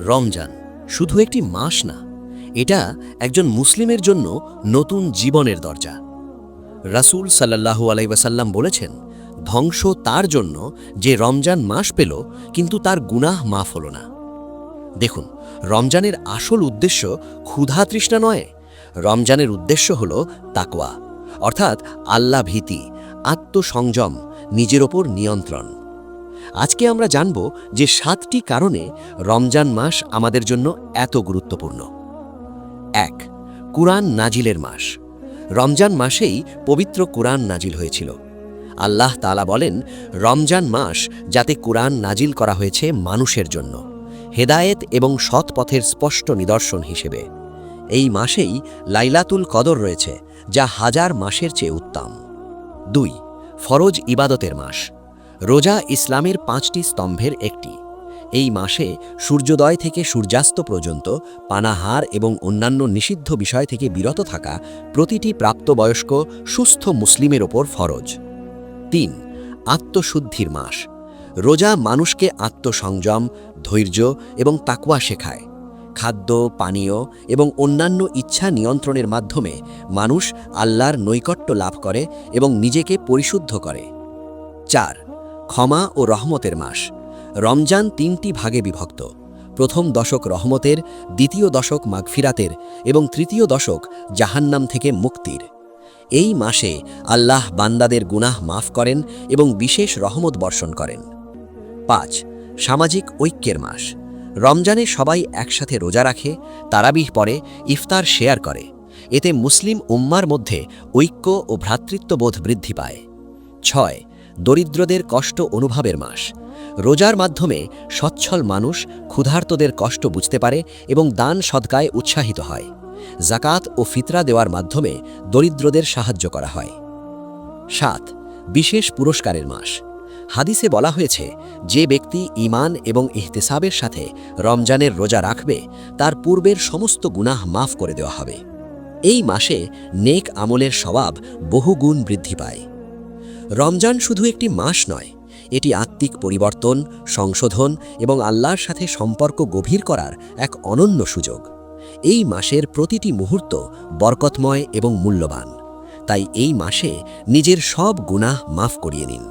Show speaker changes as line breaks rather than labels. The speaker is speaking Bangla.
রমজান শুধু একটি মাস না, এটা একজন মুসলিমের জন্য নতুন জীবনের দরজা। রাসূল সাল্লাল্লাহু আলাইহি ওয়াসাল্লাম বলেছেন, ধ্বংস তার জন্য যে রমজান মাস পেল কিন্তু তার গুনাহ মাফ হল না। দেখুন, রমজানের আসল উদ্দেশ্য ক্ষুধা তৃষ্ণা নয়। রমজানের উদ্দেশ্য হল তাকওয়া, অর্থাৎ আল্লাহ ভীতি, আত্মসংযম, নিজের ওপর নিয়ন্ত্রণ। আজকে আমরা জানব যে 7টি কারণে রমজান মাস আমাদের জন্য এত গুরুত্বপূর্ণ। 1. কুরআন নাজিলের মাস। রমজান মাসেই পবিত্র কুরআন নাজিল হয়েছিল। আল্লাহ তাআলা বলেন, রমজান মাস যাতে কুরআন নাজিল করা হয়েছে মানুষের জন্য, হেদায়েত এবং সৎ পথের স্পষ্ট নিদর্শন হিসেবে। এই মাসেই লাইলাতুল কদর রয়েছে, যা হাজার মাসের চেয়ে উত্তম। 2. ফরজ ইবাদতের মাস। রোজা ইসলামের 5টি স্তম্ভের একটি। এই মাসে সূর্যোদয় থেকে সূর্যাস্ত পর্যন্ত পানাহার এবং অন্যান্য নিষিদ্ধ বিষয় থেকে বিরত থাকা প্রতিটি প্রাপ্তবয়স্ক সুস্থ মুসলিমের ওপর ফরজ। 3. আত্মশুদ্ধির মাস। রোজা মানুষকে আত্মসংযম, ধৈর্য এবং তাকওয়া শেখায়। খাদ্য, পানীয় এবং অন্যান্য ইচ্ছা নিয়ন্ত্রণের মাধ্যমে মানুষ আল্লাহর নৈকট্য লাভ করে এবং নিজেকে পরিশুদ্ধ করে। 4. ক্ষমা ও রহমতের মাস। রমজান 3টি ভাগে বিভক্ত। প্রথম দশক রহমতের, দ্বিতীয় দশক মাগফিরাতের এবং তৃতীয় দশক জাহান্নাম থেকে মুক্তির। এই মাসে আল্লাহ বান্দাদের গুনাহ মাফ করেন এবং বিশেষ রহমত বর্ষণ করেন। 5. সামাজিক ঐক্যের মাস। রমজানে সবাই একসাথে রোজা রাখে, তারাবিহ পড়ে, ইফতার শেয়ার করে। এতে মুসলিম উম্মার মধ্যে ঐক্য ও ভ্রাতৃত্ববোধ বৃদ্ধি পায়। 6. দরিদ্রদের কষ্ট অনুভবের মাস। রোজার মাধ্যমে সচ্ছল মানুষ ক্ষুধার্তদের কষ্ট বুঝতে পারে এবং দান সদকায় উৎসাহিত হয়। জাকাত ও ফিতরা দেওয়ার মাধ্যমে দরিদ্রদের সাহায্য করা হয়। 7. বিশেষ পুরস্কারের মাস। হাদিসে বলা হয়েছে, যে ব্যক্তি ঈমান এবং ইহতিসাবের সাথে রমজানের রোজা রাখবে, তার পূর্বের সমস্ত গুনাহ মাফ করে দেওয়া হবে। এই মাসে নেক আমলের সওয়াব বহুগুণ বৃদ্ধি পায়। রমজান শুধু একটি মাস নয়, এটি আত্মিক পরিবর্তন, সংশোধন এবং আল্লাহর সাথে সম্পর্ক গভীর করার এক অনন্য সুযোগ। এই মাসের প্রতিটি মুহূর্ত বরকতময় এবং মূল্যবান। তাই এই মাসে নিজের সব গুনাহ মাফ করিয়ে নিন।